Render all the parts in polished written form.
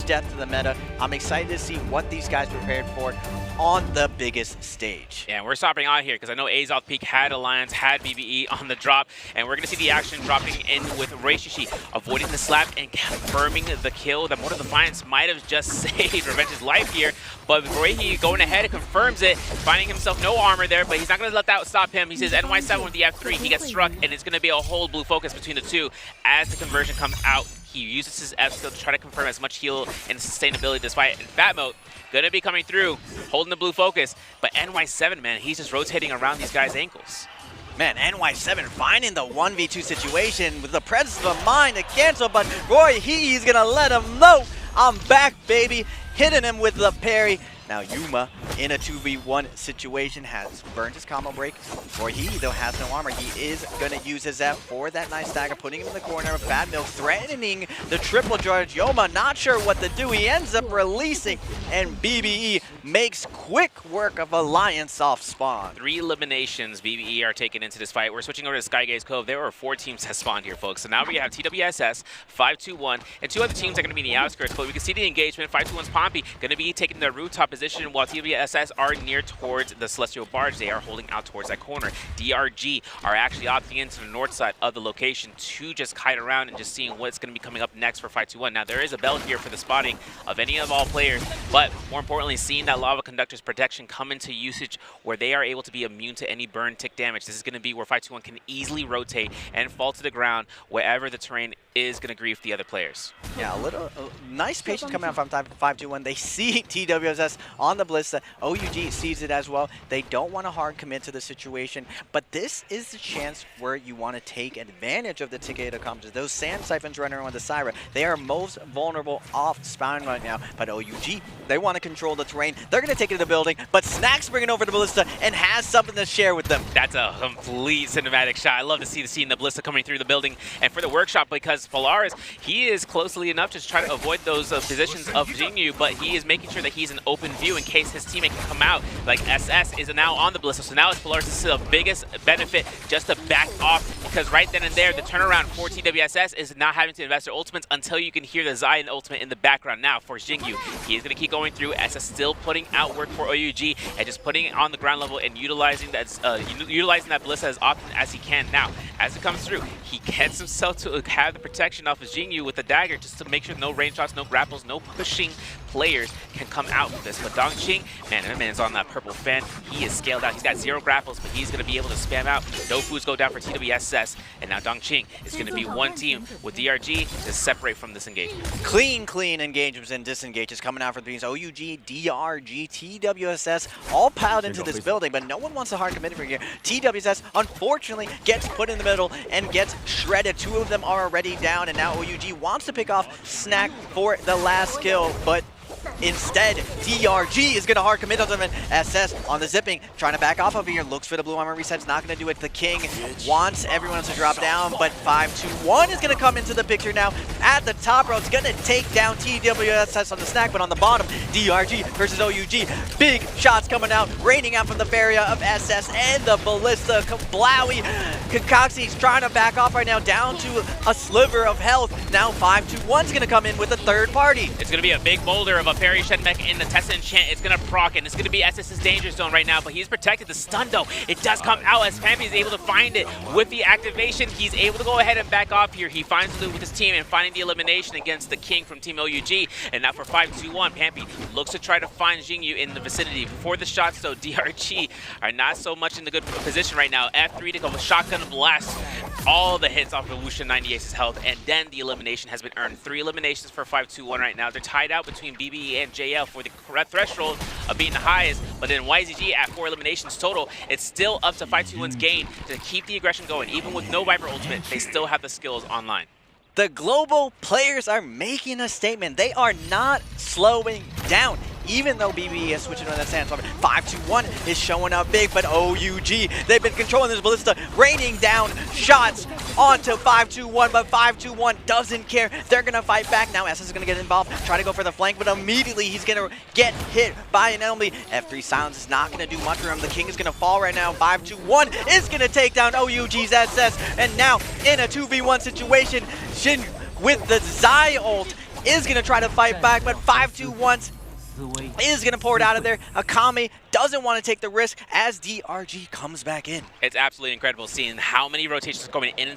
death to the meta. I'm excited to see what these guys prepared for on the biggest stage. Yeah, we're stopping out here because I know A's off peak had Alliance, had BBE on the drop, and we're going to see the action dropping in with Reishishi, avoiding the slap and confirming the kill that Mortal Defiance might have just saved Revenge's life here, but Reishi going ahead and confirms it, finding himself no armor there, but he's not going to let that stop him. He says NY7 with the F3, he gets struck, and it's going to be a whole blue focus between the two as the conversion comes out. He uses his F skill to try to confirm as much heal and sustainability despite Fat Mode. Gonna be coming through, holding the blue focus. But NY7, man, he's just rotating around these guys' ankles. Man, NY7 finding the 1v2 situation with the presence of mind to cancel, but Roy he's gonna let him know, I'm back, baby. Hitting him with the parry. Now Yuma, in a 2v1 situation, has burned his combo break. Roy though has no armor. He is going to use his F for that nice dagger, putting him in the corner. Bad Milk threatening the triple charge. Yuma not sure what to do. He ends up releasing, and BBE makes quick work of Alliance off spawn. 3 eliminations BBE are taken into this fight. We're switching over to Skygaze Cove. There were 4 teams that spawned here, folks. So now we have TWSS, 521, and 2 other teams are going to be in the outskirts. But we can see the engagement. 521's Pompey going to be taking the rooftop position, while TWSS are near towards the Celestial Barge. They are holding out towards that corner. DRG are actually opting into the north side of the location to just kite around and just seeing what's going to be coming up next for 521. Now, there is a bell here for the spotting of any of all players, but more importantly, seeing that Lava Conductor's protection come into usage where they are able to be immune to any burn tick damage. This is going to be where 521 can easily rotate and fall to the ground wherever the terrain is going to grief the other players. Yeah, nice patience coming out from 521. They see TWSS on the Ballista. OUG sees it as well. They don't want to hard commit to the situation, but this is the chance where you want to take advantage of the Takeda comms. Those Sand Siphons running around the Syra, they are most vulnerable off spawn right now, but OUG, they want to control the terrain. They're going to take it to the building, but Snack's bringing over the Ballista and has something to share with them. That's a complete cinematic shot. I love to see the Ballista coming through the building, and for the workshop, because Polaris, he is closely enough to try to avoid those positions of Jinyu, but he is making sure that he's in open view in case his teammate can come out. Like SS is now on the Ballista, so now it's Polaris. This is the biggest benefit just to back off, because right then and there, the turnaround for TWSS is not having to invest their ultimates until you can hear the Zion ultimate in the background. Now for Jinyu, he is going to keep going through. SS still putting out work for OUG and just putting it on the ground level and utilizing that Ballista as often as he can. Now, as it comes through, he gets himself to have the protection off of Jinyu with the dagger just to make sure no range shots, no grapples, no pushing players can come out with this. But Dongqing, man, that man's on that purple fan. He is scaled out. He's got 0 grapples, but he's going to be able to spam out. No foods go down for TWSS, and now Dongqing is going to be one team with DRG to separate from this engagement. Clean engagements and disengages coming out for the teams. OUG, DRG, TWSS, all piled into this building, but no one wants to hard commit for here. TWSS, unfortunately, gets put in the middle and gets shredded. 2 of them are already down, and now OUG wants to pick off Snack for the last kill, but instead, DRG is going to hard commit on them, and SS on the zipping, trying to back off of here, looks for the blue armor reset's not going to do it. The King wants everyone to drop down, but 521 is going to come into the picture now. At the top row, it's going to take down TWSS on the Snack, but on the bottom, DRG versus OUG. Big shots coming out, raining out from the barrier of SS and the Ballista. Kablawi, Kakaxi's trying to back off right now, down to a sliver of health. Now 521 is going to come in with a third party. It's going to be a big boulder of a parry Shenmek in the Tessa enchant. It's going to proc, and it's going to be SS's danger zone right now, but he's protected. The stun, though, it does come out as Pampy is able to find it. With the activation, he's able to go ahead and back off here. He finds the loot with his team and finding the elimination against the King from Team OUG. And now for 521, Pampy looks to try to find Jinyu in the vicinity. Before the shots, though, DRG are not so much in the good position right now. F3 to go with shotgun blast. All the hits off of Wusha 98's health, and then the elimination has been earned. 3 eliminations for 521 right now. They're tied out between BBE and JL for the threshold of being the highest, but then YZG at 4 eliminations total. It's still up to 521's gain to keep the aggression going. Even with no Viper ultimate, they still have the skills online. The global players are making a statement. They are not slowing down. Even though BBE is switching on that Sandstorm, 521 is showing up big, but OUG, they've been controlling this Ballista, raining down shots onto 521, but 521 doesn't care. They're going to fight back. Now SS is going to get involved, try to go for the flank, but immediately he's going to get hit by an enemy. F3 silence is not going to do much for him. The King is going to fall right now. 521 is going to take down OUG's SS, and now in a 2v1 situation, Shin with the Zai ult, is going to try to fight back, but 5-2-1 is going to pour it out of there. Akame doesn't want to take the risk as DRG comes back in. It's absolutely incredible seeing how many rotations are going in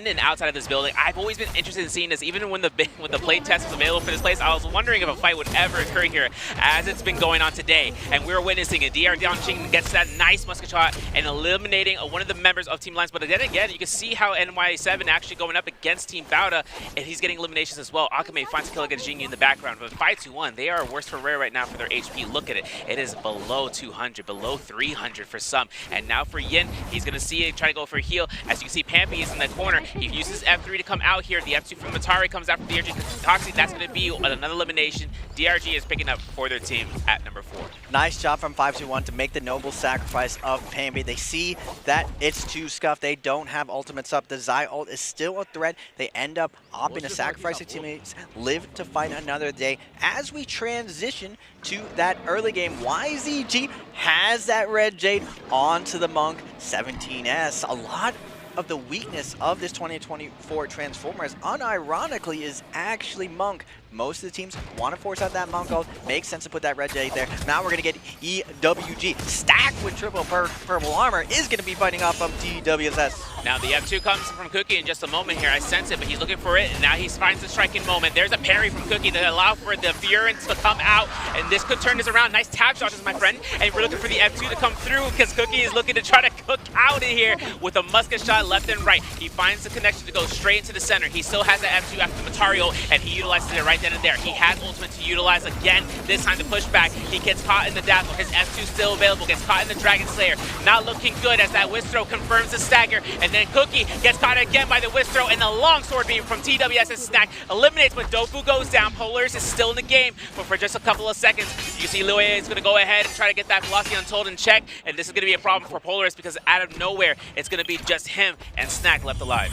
and outside of this building. I've always been interested in seeing this, even when the play test was available for this place. I was wondering if a fight would ever occur here, as it's been going on today. And we're witnessing it. DRG gets that nice musket shot and eliminating one of the members of Team Lions. But then again, you can see how NY7 actually going up against Team Bauda, and he's getting eliminations as well. Akame finds a kill against Jinyu in the background, but 5-2-1, they are worse for rare right now for their HP. Look at it. It is below 200, below 300 for some. And now for Yin, he's going to see it, try to go for a heal. As you can see, Pampy is in the corner. He uses F3 to come out here. The F2 from Matari comes out from DRG. Toxic, that's going to be another elimination. DRG is picking up for their team at number 4. Nice job from 5-2-1 to make the noble sacrifice of Pampy. They see that it's too scuffed. They don't have ultimates up. The Zai ult is still a threat. They end up opting to sacrifice their teammates, live to fight another day. As we transition to that early game, YZG has that red Jade onto the Monk 17S. A lot of the weakness of this 2024 Transformers, unironically, is actually Monk. Most of the teams want to force out that Monk ult. Makes sense to put that red Jade there. Now we're going to get EWG stacked with triple purple armor. Is going to be fighting off of TWSS. Now the F2 comes from Cookie in just a moment here. I sense it, but he's looking for it, and now he finds the striking moment. There's a parry from Cookie that allow for the Furence to come out, and this could turn this around. Nice tap dodges, my friend. And we're looking for the F2 to come through because Cookie is looking to try to cook out in here with a musket shot left and right. He finds the connection to go straight into the center. He still has the F2 after the Matario, and he utilizes it right then and there. He has ultimate to utilize again, this time to push back. He gets caught in the dazzle. His F2 still available, gets caught in the Dragon Slayer. Not looking good as that whisk throw confirms the stagger, and then Cookie gets caught again by the whisk throw, and the long sword beam from TWS's Snack eliminates when Dofu goes down. Polaris is still in the game, but for just a couple of seconds, you see Lue is going to go ahead and try to get that Velocity Untold in check, and this is going to be a problem for Polaris because out of nowhere, it's going to be just him and Snack left alive.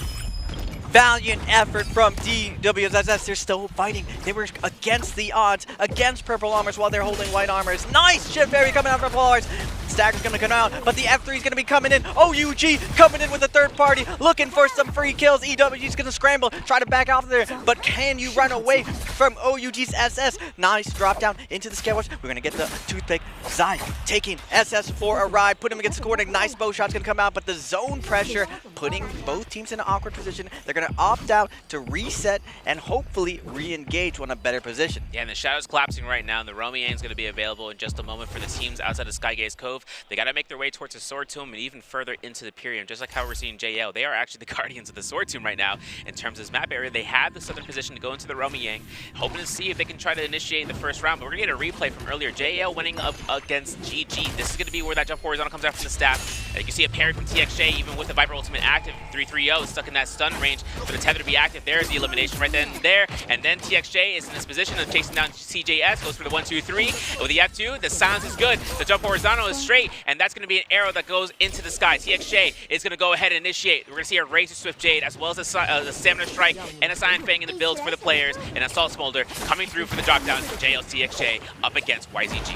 Valiant effort from DWSS. They're still fighting. They were against the odds, against purple armors while they're holding white armors. Nice shift fairy coming out from Polaris. Stagger's going to come out, but the F3 is going to be coming in. OUG coming in with a third party, looking for some free kills. EWG's going to scramble, try to back off there, but can you run away from OUG's SS? Nice drop down into the scale watch. We're going to get the toothpick. Zai taking SS for a ride, put him against the corner. Nice bow shot's going to come out, but the zone pressure putting both teams in an awkward position. They're going to opt out to reset and hopefully re-engage on a better position. Yeah, and the Shadow's collapsing right now, and the Romy is going to be available in just a moment for the teams outside of Skygaze Cove. They got to make their way towards the Sword Tomb and even further into the Pyrium, just like how we're seeing JL. They are actually the guardians of the Sword Tomb right now in terms of this map area. They have the southern position to go into the Romy Yang, hoping to see if they can try to initiate the first round, but we're going to get a replay from earlier. JL winning up against GG. This is going to be where that jump horizontal comes out from the staff. And you can see a parry from TXJ, even with the Viper Ultimate active. 3-3-0 stuck in that stun range for the tether to be active. There's the elimination right then and there. And then TXJ is in this position of chasing down CJS, goes for the 1-2-3. With the F2, the silence is good. The jump horizontal is straight, and that's going to be an arrow that goes into the sky. TXJ is going to go ahead and initiate. We're going to see a Razor Swift Jade, as well as a Stamina Strike and a Cyan Fang in the builds for the players, and Assault Smolder coming through for the drop down. JL TXJ up against YZG.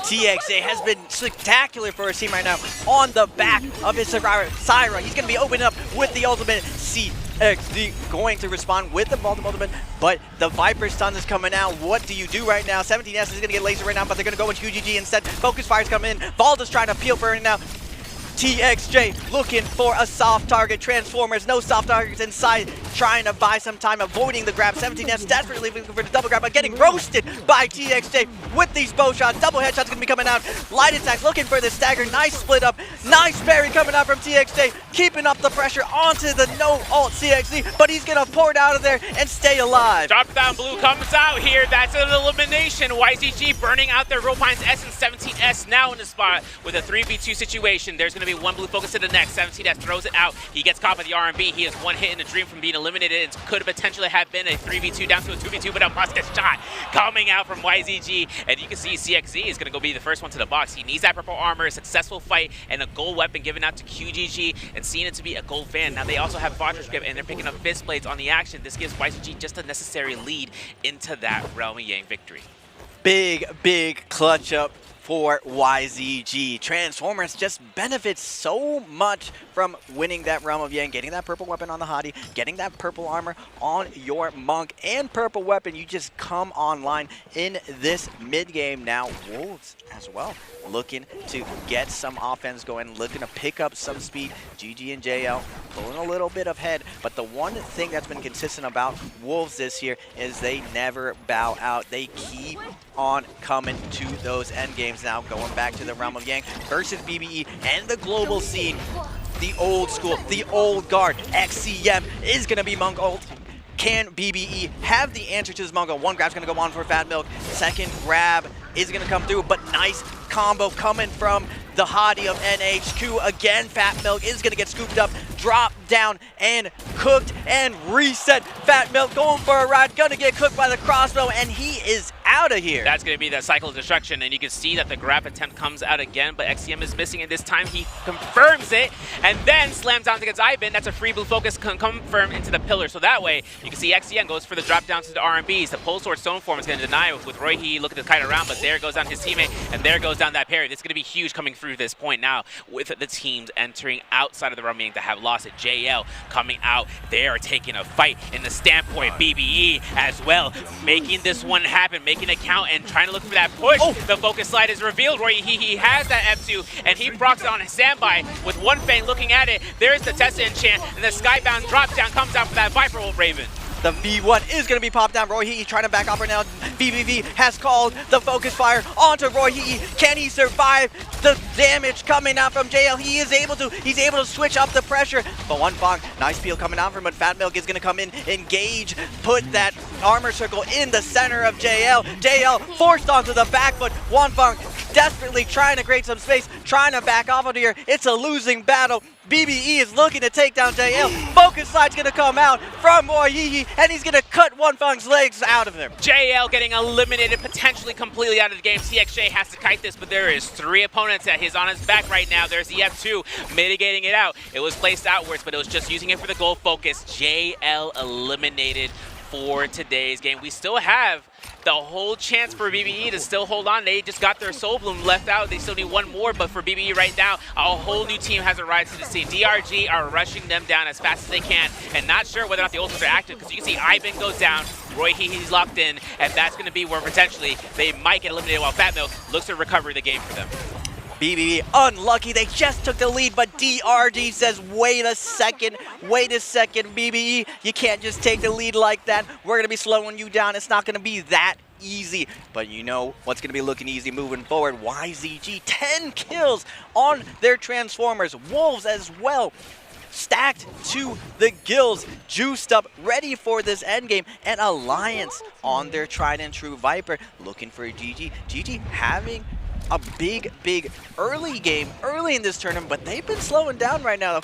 TXJ has been spectacular for his team right now on the back of his Syra. He's going to be opening up with the ultimate. CXD going to respond with the ultimate, but the Viper stun is coming out. What do you do right now? 17S is going to get laser right now, but they're going to go with QGG instead. Focus Fire's coming in. Valda's trying to peel for it now. TXJ looking for a soft target. Transformers, no soft targets inside, trying to buy some time, avoiding the grab. 17S desperately looking for the double grab, but getting roasted by TXJ with these bow shots. Double headshots gonna be coming out. Light attacks looking for the stagger. Nice split up. Nice parry coming out from TXJ, keeping up the pressure onto the no ult CXD, but he's gonna pour it out of there and stay alive. Drop down blue comes out here. That's an elimination. YZG burning out their Ropine's S and 17S now in the spot with a 3v2 situation. There's gonna be one blue focus to the next. 17S throws it out. He gets caught by the RMB. He is one hit in a dream from being eliminated. It could potentially have been a 3v2 down to a 2v2, but a musket shot coming out from YZG. And you can see CXZ is going to go be the first one to the box. He needs that purple armor, a successful fight, and a gold weapon given out to QGG, and seeing it to be a gold fan. Now they also have Vodrish Grip, and they're picking up Fist Blades on the action. This gives YZG just a necessary lead into that Realm Yang victory. Big clutch up for YZG. Transformers just benefits so much from winning that Realm of Yang, getting that purple weapon on the Hottie, getting that purple armor on your Monk, and purple weapon. You just come online in this mid game. Now Wolves as well, looking to get some offense going, looking to pick up some speed. GG and JL pulling a little bit of head, but the one thing that's been consistent about Wolves this year is they never bow out. They keep on coming to those end games. Now going back to the Realm of Yang versus BBE and the global scene. The old school, the old guard, XCM is going to be Monk ult. Can BBE have the answer to this Monk ult? One grab's going to go on for Fat Milk. Second grab is going to come through, but nice combo coming from the Hottie of NHQ. Again, Fat Milk is going to get scooped up, dropped down, and cooked and reset. Fat Milk going for a ride, going to get cooked by the crossbow, and he is out of here. That's going to be that cycle of destruction, and you can see that the grab attempt comes out again, but XCM is missing, and this time he confirms it, and then slams down against Aizen. That's a free blue focus confirmed into the pillar, so that way you can see XCM goes for the drop down to the R&Bs. The Pole Sword Stone Form is going to deny it with Roy He looking to kite around, but there goes down his teammate, and there goes down that parry. This is going to be huge coming through this point now with the teams entering outside of the Realm that have lost it. JL coming out. They are taking a fight in the standpoint. BBE as well, making this one happen, making it count and trying to look for that push. Oh. The focus slide is revealed. Roy he has that F2 and he procs it on his standby with one Fang looking at it. There's the Tessa enchant and the Skybound drop down comes out for that Viper Raven. The V1 is going to be popped down. Roy Hee trying to back off right now. BBV has called the focus fire onto Roy Hee. Can he survive the damage coming out from JL? He is able to. He's able to switch up the pressure. But one Fong, nice peel coming out from him. But Fat Milk is going to come in, engage, put that armor circle in the center of JL. JL forced onto the back foot. One Fong desperately trying to create some space, trying to back off onto here. It's a losing battle. BBE is looking to take down JL. Focus slide's going to come out from Roy Hee, and he's going to cut One Fung's legs out of him. JL getting eliminated, potentially completely out of the game. TXJ has to kite this, but there is 3 opponents that he's on his back right now. There's the F2 mitigating it out. It was placed outwards, but it was just using it for the goal focus. JL eliminated for today's game. We still have the whole chance for BBE to still hold on. They just got their Soul Bloom left out. They still need one more, but for BBE right now, a whole new team has arrived to the scene. DRG are rushing them down as fast as they can, and not sure whether or not the ultimates are active, because you can see Aizen goes down, Roy he's locked in, and that's going to be where potentially they might get eliminated while Fat Milk looks to recover the game for them. BBB unlucky, they just took the lead, but DRG says, wait a second, BBE, you can't just take the lead like that. We're going to be slowing you down. It's not going to be that easy, but you know what's going to be looking easy moving forward. YZG, 10 kills on their Transformers. Wolves as well, stacked to the gills, juiced up, ready for this endgame, and Alliance on their tried and true Viper, looking for GG. GG having a big early game, early in this tournament, but they've been slowing down right now.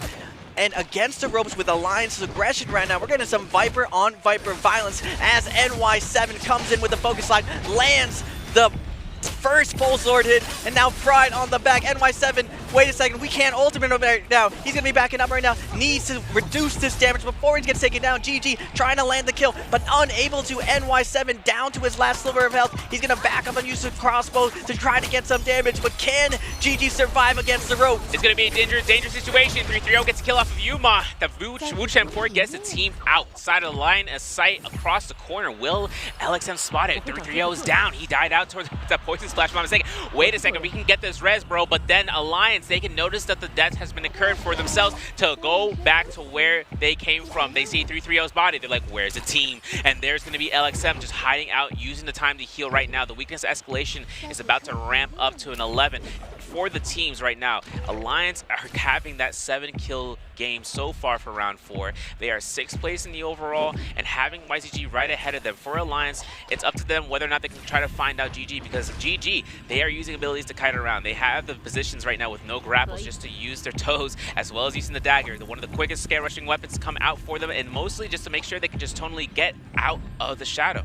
And against the ropes with Alliance's aggression right now, we're getting some Viper on Viper violence as NY7 comes in with the focus slide, lands the first full sword hit, and now Pride on the back. NY7, wait a second, we can't ultimate him right now. He's gonna be backing up right now. Needs to reduce this damage before he gets taken down. GG trying to land the kill, but unable to. NY7 down to his last sliver of health. He's gonna back up and use the crossbow to try to get some damage, but can GG survive against the rope? It's gonna be a dangerous situation. 3-3-0 gets a kill off of Yuma. The Wuchen Port gets the team outside of the line of sight across the corner. Will LXM spot it? 3-3-0 is down. He died out towards that poison splash. I'm saying, wait a second, we can get this res, bro, but then Alliance, they can notice that the death has been occurred for themselves to go back to where they came from. They see 3-3-0's body, they're like, where's the team? And there's going to be LXM just hiding out, using the time to heal right now. The weakness escalation is about to ramp up to an 11 for the teams right now. Alliance are having that 7-kill game so far for round 4. They are 6th place in the overall, and having YZG right ahead of them. For Alliance, it's up to them whether or not they can try to find out GG, because GG, they are using abilities to kite around. They have the positions right now with no grapples just to use their toes, as well as using the dagger, one of the quickest scare rushing weapons to come out for them, and mostly just to make sure they can just tonally get out of the shadow.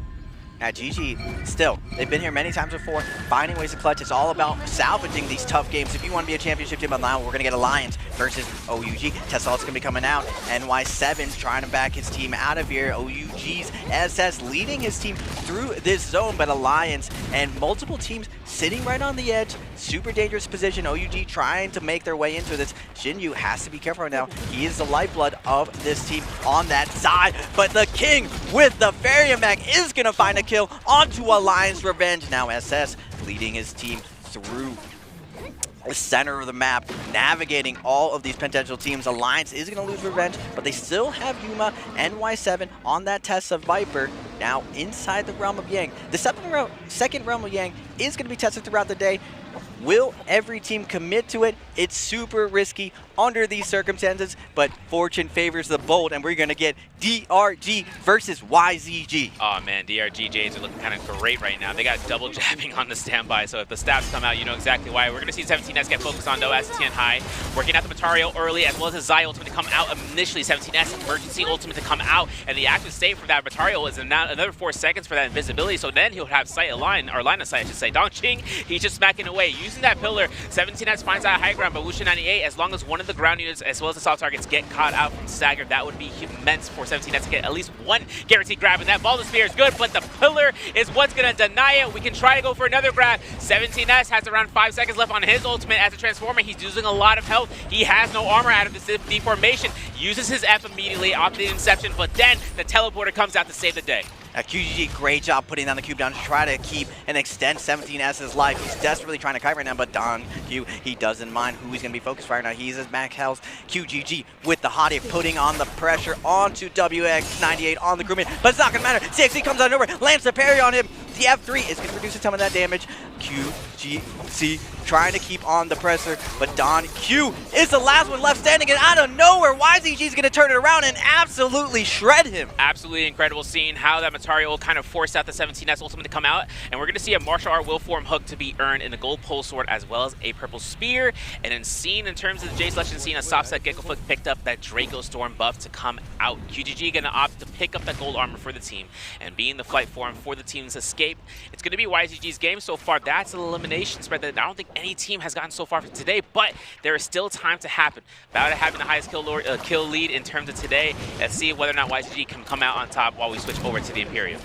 At GG, still They've been here many times before, finding ways to clutch. It's all about salvaging these tough games. If you want to be a championship team, now we're going to get Alliance versus OUG. Tessal's going to be coming out. NY7 trying to back his team out of here. OUG's SS leading his team through this zone, but Alliance and multiple teams sitting right on the edge. Super dangerous position. OUG trying to make their way into this. Shinju has to be careful right now. He is the lifeblood of this team on that side, but the King with the Varian Mag is going to find a kill onto Alliance Revenge. Now SS leading his team through the center of the map, navigating all of these potential teams. Alliance is going to lose Revenge, but they still have Yuma, NY7 on that test of Viper. Now inside the realm of Yang. The second realm of Yang is going to be tested throughout the day. Will every team commit to it? It's super risky under these circumstances, but fortune favors the bold, and we're going to get DRG versus YZG. Oh man, DRG J's are looking kind of great right now. They got double jabbing on the standby, so if the stats come out, you know exactly why. We're going to see 17S get focused on though, STN high, working out the Matario early, as well as the Zai ultimate to come out initially. 17S emergency ultimate to come out, and the active save for that Matario is another 4 seconds for that invisibility, so then he'll have sight of line, or line of sight, I should say. Dongqing, he's just smacking away. Using that pillar, 17S finds that high ground, but Wuxia 98, as long as one of the ground units, as well as the soft targets, get caught out from stagger, that would be immense for 17S to get at least one guaranteed grab, and that ball to spear is good, but the pillar is what's going to deny it. We can try to go for another grab. 17S has around 5 seconds left on his ultimate as a transformer. He's using a lot of health. He has no armor out of this deformation. Uses his F immediately off the Inception, but then the teleporter comes out to save the day. QGG, great job putting down the cube down to try to keep and extend 17S's life. He's desperately trying to kite right now, but Don Q, he doesn't mind who he's going to be focused right now. He's his max health. QGG with the hottie putting on the pressure onto WX98 on the crewman, but it's not going to matter. CXC comes out of nowhere, lands the parry on him. The F3 is going to reduce some of that damage. QGC trying to keep on the pressure, but Don Q is the last one left standing, and out of nowhere, YZG is going to turn it around and absolutely shred him. Absolutely incredible seeing how that Matario kind of forced out the 17S ultimate to come out, and we're going to see a martial art will form hook to be earned in the gold pole sword, as well as a purple spear. And then seen in terms of the J selection, seen a soft set Gecko Foot picked up that Draco Storm buff to come out. QGG going to opt to pick up that gold armor for the team, and being the flight form for the team's escape, it's going to be YZG's game so far. That's an elimination spread that I don't think any team has gotten so far for today, but there is still time to happen. About having the highest kill lead in terms of today. Let's see whether or not YZG can come out on top while we switch over to the Imperium.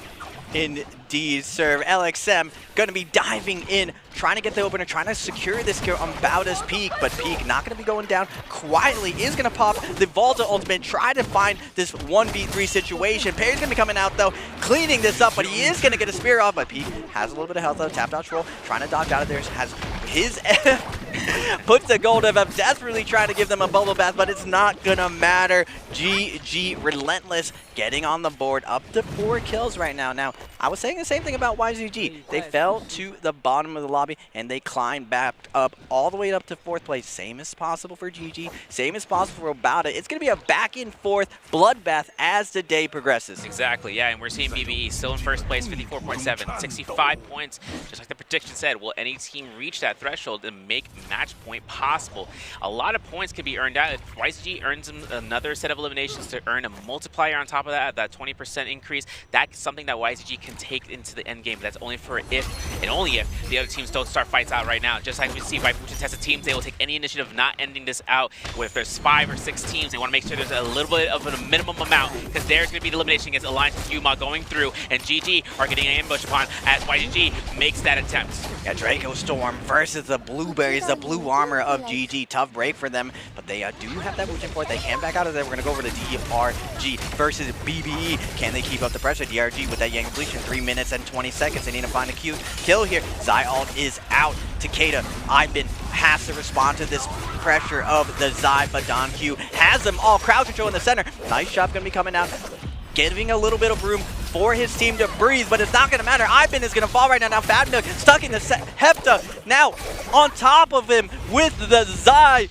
Indeed, sir. LXM going to be diving in, trying to get the opener, trying to secure this kill on Bauda's Peak, but Peak not going to be going down. Quietly is going to pop the Volta ultimate, try to find this 1v3 situation. Perry's going to be coming out, though, cleaning this up, but he is going to get a spear off, but Peak has a little bit of health, though. Tap dodge roll, trying to dodge out of there, has his puts the gold of him, desperately trying to give them a bubble bath, but it's not going to matter. GG Relentless getting on the board, up to 4 kills right now. Now, I was saying the same thing about YZG. They fell to the bottom of the lobby, and they climbed back up all the way up to 4th place. Same as possible for GG, same as possible for Obata. It's going to be a back and forth bloodbath as the day progresses. Exactly, yeah, and we're seeing BBE still in 1st place, 54.7, 65 points. Just like the prediction said, will any team reach that threshold and make match point possible? A lot of points can be earned out. If YZG earns another set of eliminations to earn a multiplier on top of that 20% increase, that's something that YZG can take into the end game. But that's only for if and only if the other teams don't start fights out right now. Just like we see by Fusion tested teams, they will take any initiative not ending this out. If there's 5 or 6 teams, they want to make sure there's a little bit of a minimum amount, because there's going to be the elimination against Alliance with Yuma going through, and GG are getting an ambush upon as YGG makes that attempt. Yeah, Draco Storm versus the Blueberries, the blue armor of GG. Tough break for them, but they do have that Wuchen point. They can back out of there. We're going to go over to DRG versus BBE. Can they keep up the pressure? DRG with that Yang completion, 3 minutes and 20 seconds. They need to find a cute kill here. Zyalt is out. Takeda, Ivan has to respond to this pressure of the Zai, but Don Q has them all. Crowd control in the center. Nice shot going to be coming out, giving a little bit of room for his team to breathe, but it's not going to matter. Ivan is going to fall right now. Now Fat Milk stuck in the Hepta. Now on top of him with the Zai.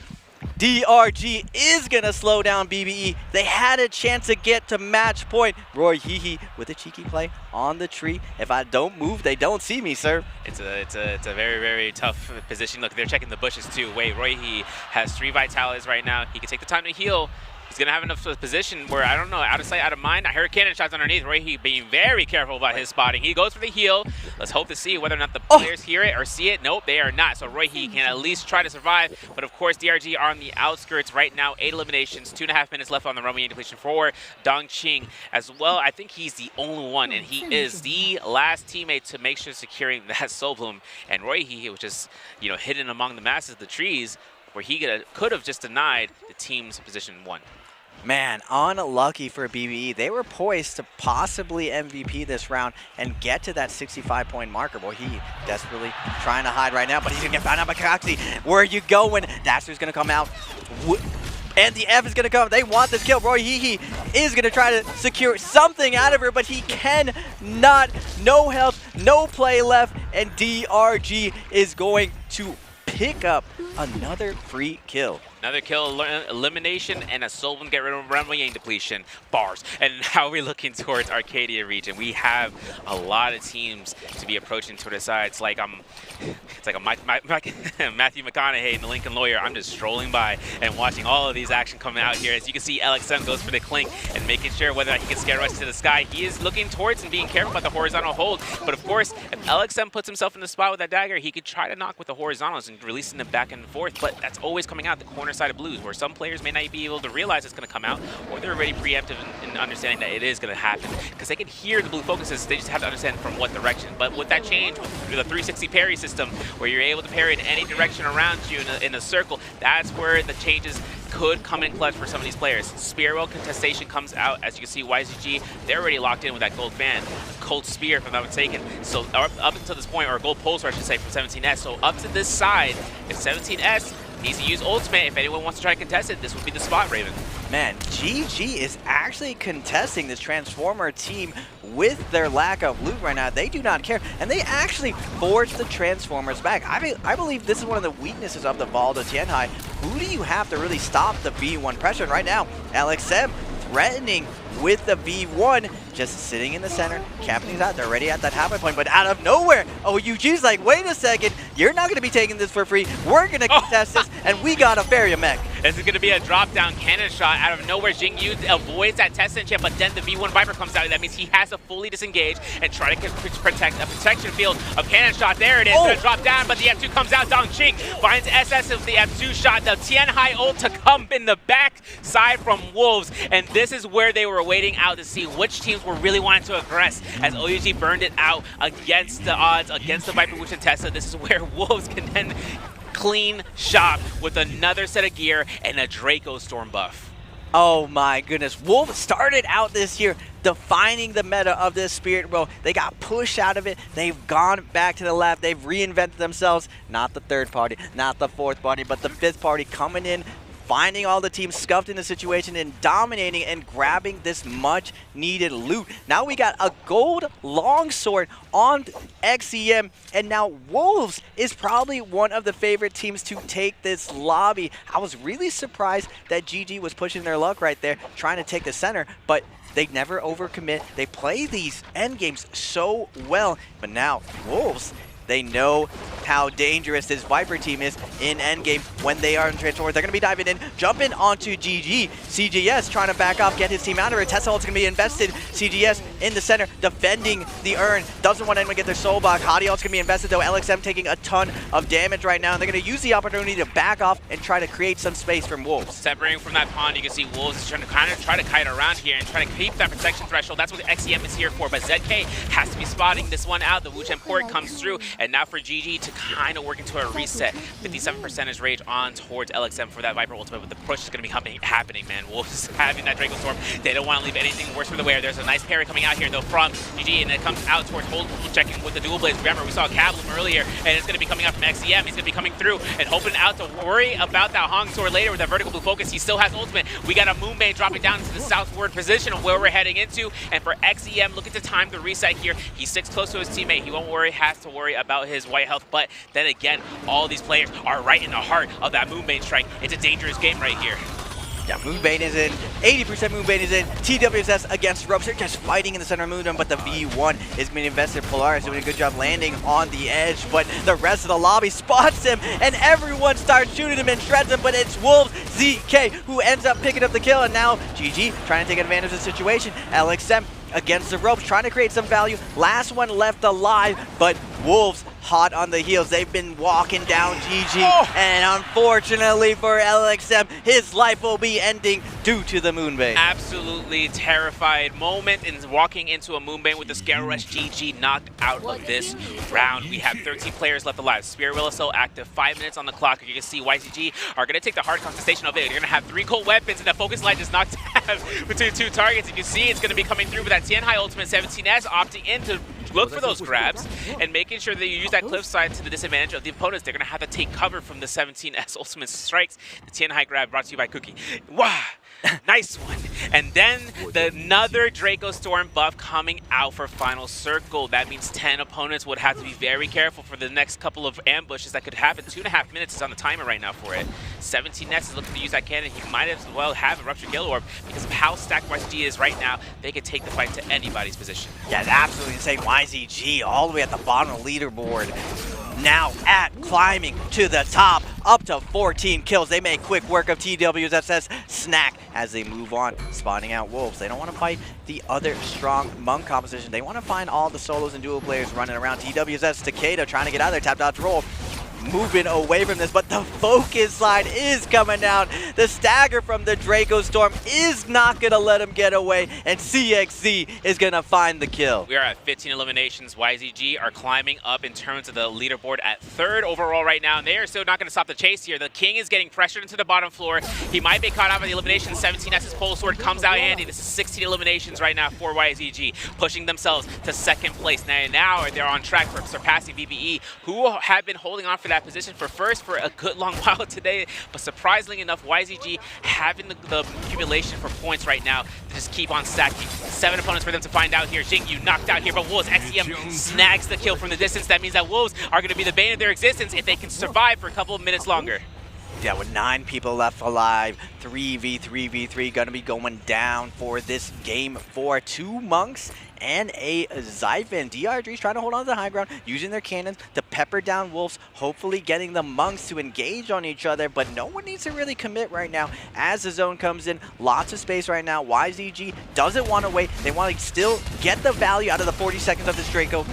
DRG is going to slow down BBE. They had a chance to get to match point. Roy Hehe with a cheeky play on the tree. If I don't move, they don't see me, sir. It's a very, very tough position. Look, they're checking the bushes too. Wait, Roy Hehe has 3 Vitalities right now. He can take the time to heal. He's going to have enough position where, I don't know, out of sight, out of mind. I heard cannon shots underneath. Roy being very careful about his spotting. He goes for the heal. Let's hope to see whether or not the players hear it or see it. Nope, they are not. So Roy can at least try to survive. But of course, DRG are on the outskirts right now. 8 eliminations, 2.5 minutes left on the runway depletion for Dongqing as well. I think he's the only one, and he is the last teammate to make sure securing that Soul Bloom. And Roy was just, you know, hidden among the masses of the trees, where he could have just denied the team's position 1. Man, unlucky for BBE. They were poised to possibly MVP this round and get to that 65-point marker. Boy, he desperately trying to hide right now, but he's going to get found out by Coxie. Where are you going? Dasher's going to come out. And the F is going to come. They want this kill. Roy Hehe is going to try to secure something out of her, but he cannot. No health, no play left, and DRG is going to pick up another free kill. Another kill, elimination, and a Soul Bloom get rid of runway depletion. Bars. And now we're looking towards Arcadia region. We have a lot of teams to be approaching to the side. It's like a Matthew McConaughey and the Lincoln Lawyer. I'm just strolling by and watching all of these action coming out here. As you can see, LXM goes for the clink and making sure whether he can scare rush to the sky. He is looking towards and being careful about the horizontal hold. But of course, if LXM puts himself in the spot with that dagger, he could try to knock with the horizontals and releasing them back and forth. But that's always coming out the corner side of blues, where some players may not be able to realize it's going to come out, or they're already preemptive in understanding that it is going to happen, because they can hear the blue focuses. They just have to understand from what direction. But with that change, with the 360 parry system, where you're able to parry in any direction around you in a circle, that's where the changes could come in clutch for some of these players. Spearwell contestation comes out. As you can see, YZG, they're already locked in with that gold band. Cold Spear, if I'm not mistaken. So up until this point, or Gold Pulsar, I should say, from 17S. So up to this side, if 17S needs to use ultimate, if anyone wants to try to contest it, this would be the spot, Raven. Man, GG is actually contesting this Transformer team with their lack of loot right now. They do not care, and they actually forced the Transformers back. I believe this is one of the weaknesses of the Valda Tianhai. Who do you have to really stop the V1 pressure? And right now, LXM threatening with the V1, just sitting in the center, capping these out. They're already at that halfway point, but out of nowhere, OUG's like, wait a second, you're not going to be taking this for free. We're going to contest this, and we got a Barrier Mech. This is going to be a drop-down cannon shot out of nowhere. Jingyu avoids that test enchant, but then the V1 Viper comes out. That means he has to fully disengage and try to protect a protection field of cannon shot. There it is. Going to drop down, but the F2 comes out. Dongqing finds SS of the F2 shot. The Tianhai ult to come in the back side from Wolves, and this is where they were waiting out to see which teams were really wanting to aggress, as OUG burned it out against the odds, against the Viper Witch and Tessa. This is where Wolves can then clean shop with another set of gear and a Draco Storm buff. Oh my goodness. Wolves started out this year defining the meta of this Spirit World. They got pushed out of it. They've gone back to the left. They've reinvented themselves. Not the third party, not the fourth party, but the fifth party coming in, finding all the teams scuffed in the situation and dominating and grabbing this much needed loot. Now we got a gold longsword on XEM, and now Wolves is probably one of the favorite teams to take this lobby. I was really surprised that GG was pushing their luck right there, trying to take the center, but they never overcommit. They play these end games so well, but now Wolves, they know how dangerous this Viper team is in endgame when they are in Transformers. They're going to be diving in, jumping onto GG. CGS trying to back off, get his team out of it. Tesla ult's going to be invested. CGS in the center, defending the urn. Doesn't want anyone to get their soul back. Hottie ult's going to be invested, though. LXM taking a ton of damage right now. And they're going to use the opportunity to back off and try to create some space from Wolves. Separating from that pond, you can see Wolves is trying to try to kite around here and try to keep that protection threshold. That's what the XEM is here for. But ZK has to be spotting this one out. The Wuchen port comes through, and now for GG to kind of work into a reset. 57% rage on towards LXM for that Viper ultimate, but the push is going to be happening, man. Wolves having that Draco Storm. They don't want to leave anything worse for the wear. There's a nice parry coming out here, though, from GG, and it comes out towards Hold, checking with the dual blades. Remember, we saw Cablum earlier, and it's going to be coming out from XEM. He's going to be coming through and hoping out to worry about that Hong Sword later with that vertical blue focus. He still has ultimate. We got a Moonbane dropping down into the southward position of where we're heading into, and for XEM, looking to time the reset here. He sticks close to his teammate. He won't has to worry about his white health, but then again, all these players are right in the heart of that Moonbane strike. It's a dangerous game right here. Yeah, Moonbane is in. 80% Moonbane is in. TWSS against Ropes. They're just fighting in the center of Moonbane, but the V1 is being invested. Polaris doing a good job landing on the edge, but the rest of the lobby spots him, and everyone starts shooting him and shreds him, but it's Wolves ZK who ends up picking up the kill, and now GG trying to take advantage of the situation. LXM against the Ropes, trying to create some value. Last one left alive, but Wolves hot on the heels. They've been walking down GG, and unfortunately for LXM, his life will be ending due to the Moonbane. Absolutely terrified moment in walking into a Moonbane with the Scare Rush. GG knocked out of this round. We have 13 players left alive. Spear will still active, 5 minutes on the clock. You can see YCG are going to take the hard contestation of it. They're going to have 3 cold weapons, and the focus light does not have between 2 targets. You can see it's going to be coming through with that Tianhai ultimate. 17S opting in to look for those grabs and making sure that you use that cliffside to the disadvantage of the opponents. They're going to have to take cover from the 17S ultimate strikes. The Tianhai grab brought to you by Cookie. Wow! Nice one. And then another Draco Storm buff coming out for Final Circle. That means 10 opponents would have to be very careful for the next couple of ambushes that could happen. 2.5 minutes is on the timer right now for it. 17S is looking to use that cannon. He might as well have a Rupture Gill Orb because of how stacked YZG is right now. They could take the fight to anybody's position. Yeah, it's absolutely insane. YZG all the way at the bottom of the leaderboard. Now climbing to the top, up to 14 kills. They make quick work of TWSS Snack as they move on, spawning out Wolves. They don't want to fight the other strong Monk composition. They want to find all the solos and duo players running around. TWSS Takeda trying to get out of there, tap dodge roll. Moving away from this, but the focus line is coming down. The stagger from the Draco Storm is not going to let him get away, and CXZ is going to find the kill. We are at 15 eliminations. YZG are climbing up in terms of the leaderboard at 3rd overall right now, and they are still not going to stop the chase here. The King is getting pressured into the bottom floor. He might be caught out by the elimination. 17S's Pole Sword comes out handy. This is 16 eliminations right now for YZG, pushing themselves to 2nd place. Now they're on track for surpassing VBE, who have been holding on for that position for first for a good long while today, but surprisingly enough, YZG having the accumulation for points right now to just keep on stacking. 7 opponents for them to find out here. Jingyu knocked out here, but Wolves XEM snags the kill from the distance. That means that Wolves are going to be the bane of their existence if they can survive for a couple of minutes longer. Yeah, with 9 people left alive, 3v3v3 gonna be going down for this game for 2 Monks and a Zyphin. DRG's trying to hold on to the high ground, using their cannons to pepper down Wolves, hopefully getting the Monks to engage on each other, but no one needs to really commit right now as the zone comes in. Lots of space right now. YZG doesn't want to wait. They want to still get the value out of the 40 seconds of this Draco.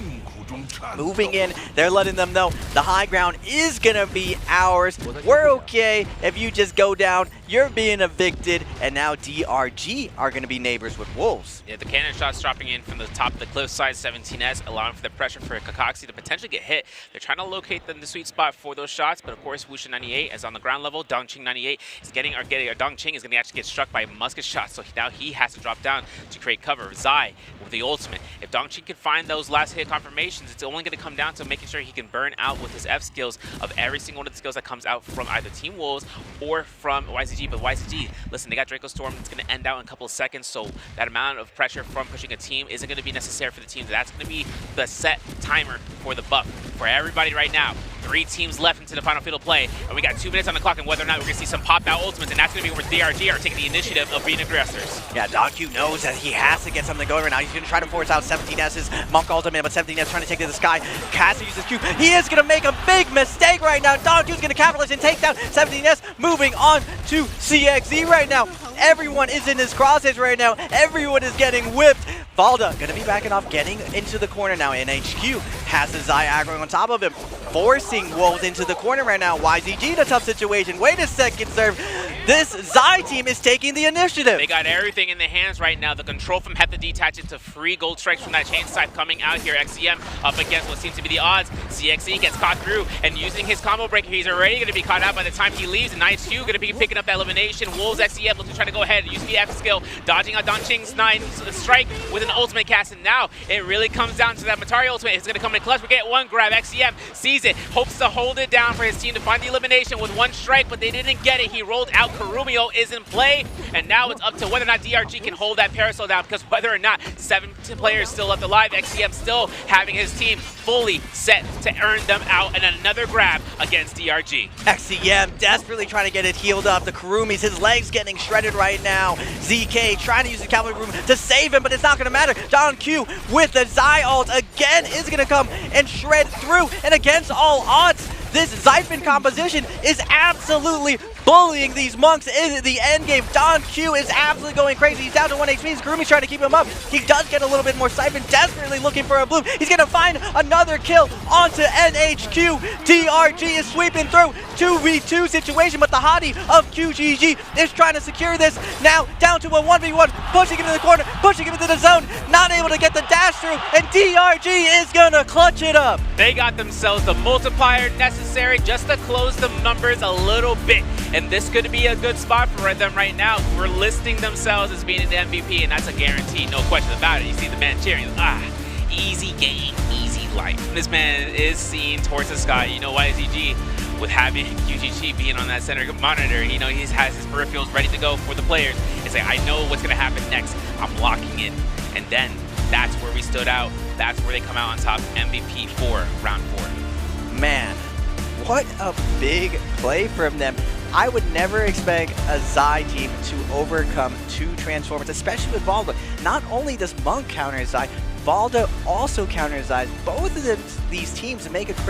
Moving in, they're letting them know the high ground is gonna be ours. We're okay if you just go down. You're being evicted, and now DRG are gonna be neighbors with Wolves. Yeah, the cannon shots dropping in from the top of the cliffside. 17S allowing for the pressure for Kakaxi to potentially get hit. They're trying to locate the sweet spot for those shots, but of course Wusha 98 is on the ground level. Dongqing 98 is Dongqing is gonna actually get struck by a musket shot, so now he has to drop down to create cover. Zai with the ultimate. If Dongqing can find those last hit confirmations, it's only going to come down to making sure he can burn out with his F skills of every single one of the skills that comes out from either Team Wolves or from YZG. But YZG, listen, they got Draco Storm. It's going to end out in a couple of seconds, so that amount of pressure from pushing a team isn't going to be necessary for the team. That's going to be the set timer for the buff for everybody right now. 3 teams left into the final field of play, and we got 2 minutes on the clock, and whether or not we're going to see some pop-out ultimates, and that's going to be where DRG are taking the initiative of being aggressors. Yeah, Dongqing knows that he has to get something going right now. He's going to try to force out 17S's Monk ultimate, but 17S trying to take to the sky. Cassie uses Q. He is going to make a big mistake right now. Dongqing's going to capitalize and take down 17S, moving on to CXZ right now. Everyone is in his crosshairs right now. Everyone is getting whipped. Valda going to be backing off, getting into the corner now. NHQ has the Zai aggro on top of him, forcing Wolves into the corner right now. YZG in a tough situation. Wait a second, sir. This Zai team is taking the initiative. They got everything in their hands right now. The control from Hep to detach into free gold strikes from that chain side coming out here. XCM up against what seems to be the odds. CXE gets caught through and using his combo breaker. He's already going to be caught out by the time he leaves. And NHQ going to be picking up that elimination. Wolves XCM looking to try to go ahead, use the F skill, dodging out Dongqing's 9 strike with an ultimate cast. And now it really comes down to that Matari ultimate. It's going to come in clutch. We get 1 grab. XCM sees it, hopes to hold it down for his team to find the elimination with 1 strike, but they didn't get it. He rolled out Kurumio is in play, and now it's up to whether or not DRG can hold that Parasol down, because whether or not 7 players still left alive, XCM still having his team fully set to earn them out, and another grab against DRG. XCM desperately trying to get it healed up. The Kurumis, his legs getting shredded right now. ZK trying to use the cavalry room to save him, but it's not going to matter. Don Q with the Zai ult again is going to come and shred through, and against all odds, this Zyphon composition is absolutely bullying these monks in the end game. Don Q is absolutely going crazy. He's down to 1 HP. Kurumi's trying to keep him up. He does get a little bit more. Zyphon desperately looking for a bloom. He's going to find another kill onto NHQ. DRG is sweeping through. 2v2 situation, but the hottie of QGG is trying to secure this. Now down to a 1v1, pushing him into the corner, pushing him into the zone, not able to get the dash through, and DRG is going to clutch it up. They got themselves the multiplier necessary just to close the numbers a little bit. And this could be a good spot for them right now. We're listing themselves as being the MVP, and that's a guarantee, no question about it. You see the man cheering, easy game, easy life. This man is seeing towards the sky. You know why ZG, with having QGG being on that center monitor, you know, he has his peripherals ready to go for the players. It's like, I know what's gonna happen next. I'm locking in. And then that's where we stood out. That's where they come out on top. MVP 4, round 4. Man, what a big play from them. I would never expect a Zai team to overcome 2 Transformers, especially with Valda. Not only does Monk counter Zai, Valda also counters Zai. Both of these teams make a